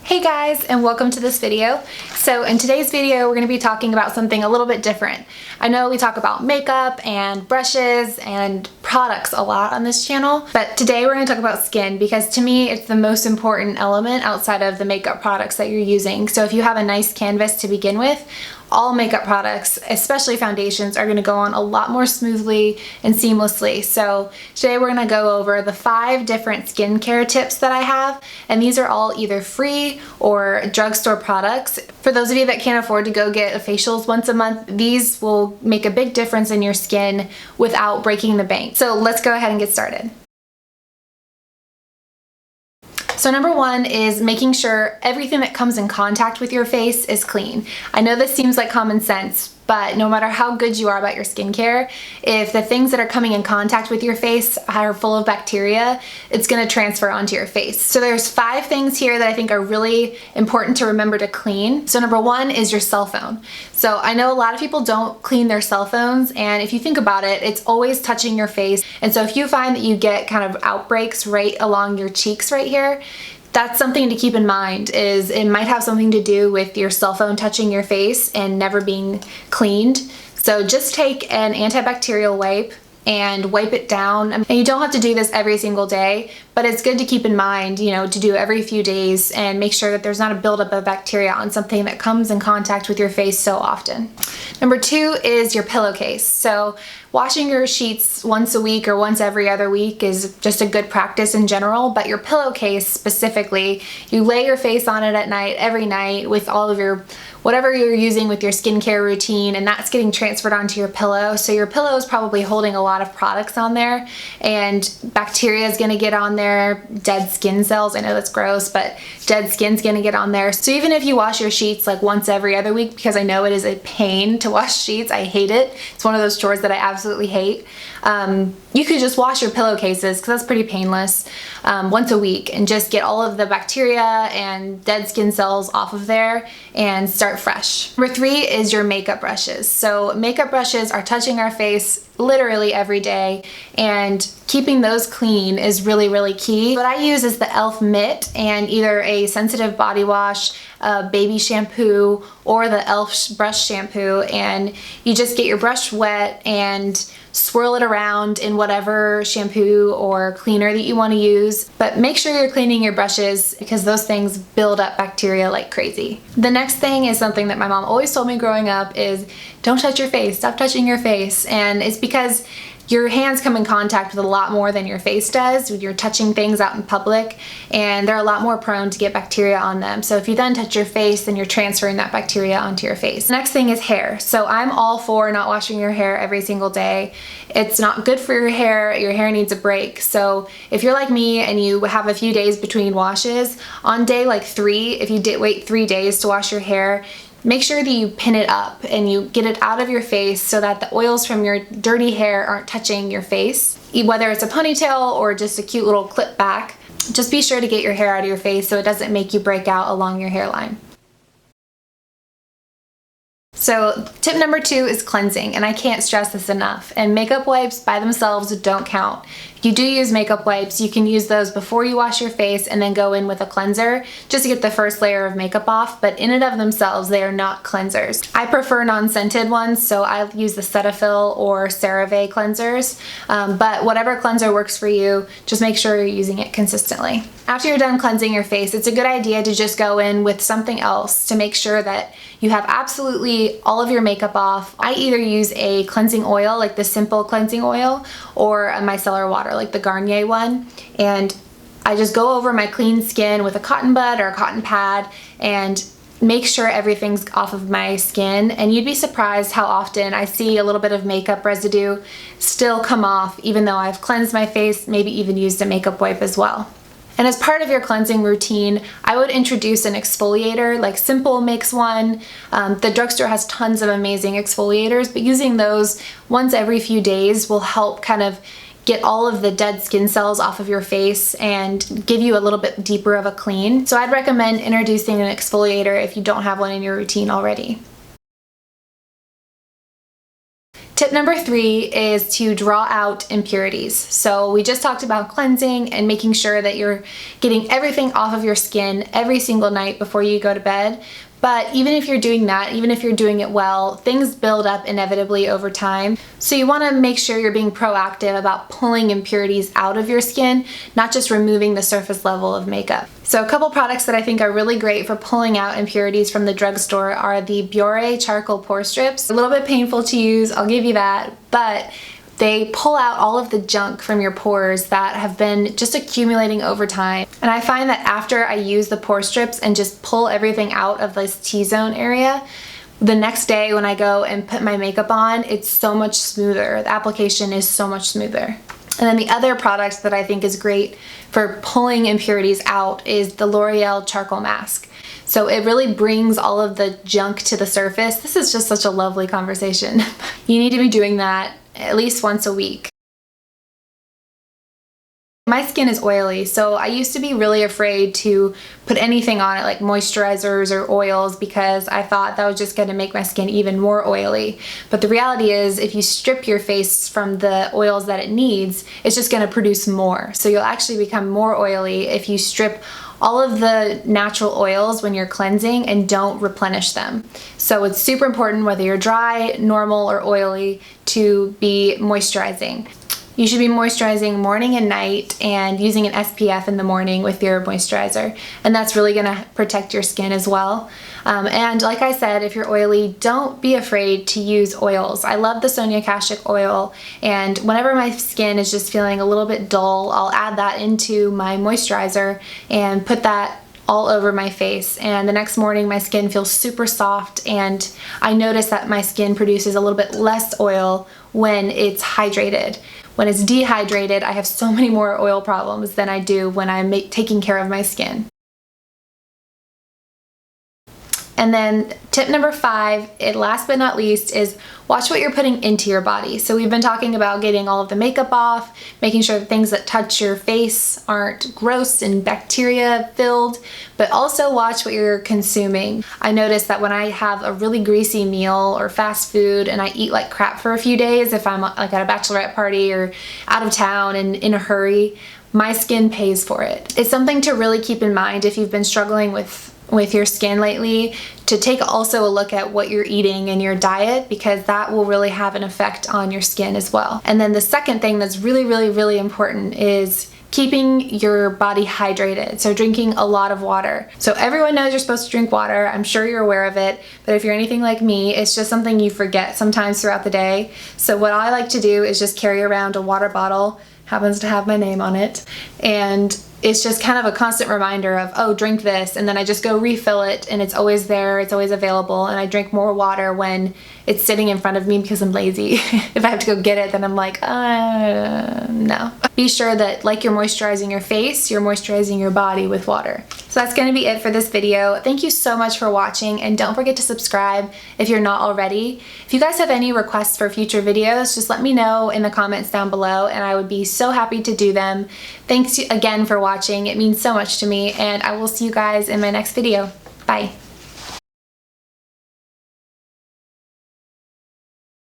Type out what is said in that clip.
Hey guys, and welcome to this video. So in today's video, we're going to be talking about something a little bit different. I know we talk about makeup and brushes and products a lot on this channel, but today we're going to talk about skin because to me, it's the most important element outside of the makeup products that you're using. So if you have a nice canvas to begin with, all makeup products, especially foundations, are going to go on a lot more smoothly and seamlessly. So today we're going to go over the 5 different skincare tips that I have, and these are all either free or drugstore products. For those of you that can't afford to go get facials once a month, these will make a big difference in your skin without breaking the bank. So let's go ahead and get started. So number 1 is making sure everything that comes in contact with your face is clean. I know this seems like common sense, but no matter how good you are about your skincare, if the things that are coming in contact with your face are full of bacteria, it's going to transfer onto your face. So there's 5 things here that I think are really important to remember to clean. So number 1 is your cell phone. So I know a lot of people don't clean their cell phones, and if you think about it, it's always touching your face. And so if you find that you get kind of outbreaks right along your cheeks right here, that's something to keep in mind. Is it might have something to do with your cell phone touching your face and never being cleaned. So just take an antibacterial wipe and wipe it down. And you don't have to do this every single day, but it's good to keep in mind, you know, to do every few days and make sure that there's not a buildup of bacteria on something that comes in contact with your face so often. Number 2 is your pillowcase. So washing your sheets once a week or once every other week is just a good practice in general, but your pillowcase specifically, you lay your face on it at night, every night, with all of your whatever you're using with your skincare routine, and that's getting transferred onto your pillow. So your pillow is probably holding a lot of products on there, and bacteria is going to get on there, dead skin cells. I know that's gross, but dead skin's going to get on there. So even if you wash your sheets like once every other week, because I know it is a pain to wash sheets, I hate it. It's one of those chores that I absolutely hate. You could just wash your pillowcases, because that's pretty painless, once a week, and just get all of the bacteria and dead skin cells off of there and start fresh. Number 3 is your makeup brushes. So makeup brushes are touching our face literally every day, and keeping those clean is really key. What I use is the e.l.f. mitt and either a sensitive body wash, baby shampoo, or the e.l.f. brush shampoo, and you just get your brush wet and swirl it around in whatever shampoo or cleaner that you want to use, but make sure you're cleaning your brushes because those things build up bacteria like crazy. The next thing is something that my mom always told me growing up is don't touch your face, stop touching your face, and it's because your hands come in contact with a lot more than your face does when you're touching things out in public, and they're a lot more prone to get bacteria on them. So if you then touch your face, then you're transferring that bacteria onto your face. Next thing is hair. So I'm all for not washing your hair every single day. It's not good for your hair needs a break. So if you're like me and you have a few days between washes, on day like 3, if you did wait 3 days to wash your hair, make sure that you pin it up and you get it out of your face so that the oils from your dirty hair aren't touching your face. Whether it's a ponytail or just a cute little clip back, just be sure to get your hair out of your face so it doesn't make you break out along your hairline. So tip number 2 is cleansing, and I can't stress this enough. And makeup wipes by themselves don't count. If you do use makeup wipes, you can use those before you wash your face and then go in with a cleanser just to get the first layer of makeup off, but in and of themselves, they are not cleansers. I prefer non-scented ones, so I use the Cetaphil or CeraVe cleansers, but whatever cleanser works for you, just make sure you're using it consistently. After you're done cleansing your face, it's a good idea to just go in with something else to make sure that you have absolutely all of your makeup off. I either use a cleansing oil, like the simple cleansing oil, or a micellar water, like the Garnier one, and I just go over my clean skin with a cotton bud or a cotton pad and make sure everything's off of my skin, and you'd be surprised how often I see a little bit of makeup residue still come off even though I've cleansed my face, maybe even used a makeup wipe as well. And as part of your cleansing routine, I would introduce an exfoliator, like Simple makes one. The drugstore has tons of amazing exfoliators, but using those once every few days will help kind of get all of the dead skin cells off of your face and give you a little bit deeper of a clean. So I'd recommend introducing an exfoliator if you don't have one in your routine already. Tip number 3 is to draw out impurities. So we just talked about cleansing and making sure that you're getting everything off of your skin every single night before you go to bed. But even if you're doing that, even if you're doing it well, things build up inevitably over time. So you want to make sure you're being proactive about pulling impurities out of your skin, not just removing the surface level of makeup. So a couple products that I think are really great for pulling out impurities from the drugstore are the Biore charcoal pore strips. A little bit painful to use, I'll give you that, but they pull out all of the junk from your pores that have been just accumulating over time. And I find that after I use the pore strips and just pull everything out of this T-zone area, the next day when I go and put my makeup on, it's so much smoother. The application is so much smoother. And then the other product that I think is great for pulling impurities out is the L'Oreal Charcoal Mask. So it really brings all of the junk to the surface. This is just such a lovely conversation. You need to be doing that at least once a week. My skin is oily, so I used to be really afraid to put anything on it like moisturizers or oils because I thought that was just going to make my skin even more oily. But the reality is if you strip your face from the oils that it needs, it's just going to produce more. So you'll actually become more oily if you strip all of the natural oils when you're cleansing and don't replenish them. So it's super important whether you're dry, normal, or oily to be moisturizing. You should be moisturizing morning and night and using an SPF in the morning with your moisturizer. And that's really gonna protect your skin as well. And like I said, if you're oily, don't be afraid to use oils. I love the Sonia Kashuk oil, and whenever my skin is just feeling a little bit dull, I'll add that into my moisturizer and put that all over my face, and the next morning my skin feels super soft, and I notice that my skin produces a little bit less oil when it's hydrated. When it's dehydrated, I have so many more oil problems than I do when I'm taking care of my skin. And then tip number 5, last but not least, is watch what you're putting into your body. So we've been talking about getting all of the makeup off, making sure the things that touch your face aren't gross and bacteria filled, but also watch what you're consuming. I notice that when I have a really greasy meal or fast food and I eat like crap for a few days, if I'm like at a bachelorette party or out of town and in a hurry, my skin pays for it. It's something to really keep in mind if you've been struggling with your skin lately, to take also a look at what you're eating in your diet, because that will really have an effect on your skin as well. And then the second thing that's really important is keeping your body hydrated, so drinking a lot of water. So everyone knows you're supposed to drink water, I'm sure you're aware of it, but if you're anything like me, it's just something you forget sometimes throughout the day. So what I like to do is just carry around a water bottle, happens to have my name on it, and it's just kind of a constant reminder of, oh, drink this, and then I just go refill it, and it's always there, it's always available, and I drink more water when it's sitting in front of me because I'm lazy. If I have to go get it, then I'm like, no. Be sure that like you're moisturizing your face, you're moisturizing your body with water. So that's gonna be it for this video. Thank you so much for watching, and don't forget to subscribe if you're not already. If you guys have any requests for future videos, just let me know in the comments down below, and I would be so happy to do them. Thanks again for watching. It means so much to me, and I will see you guys in my next video. Bye.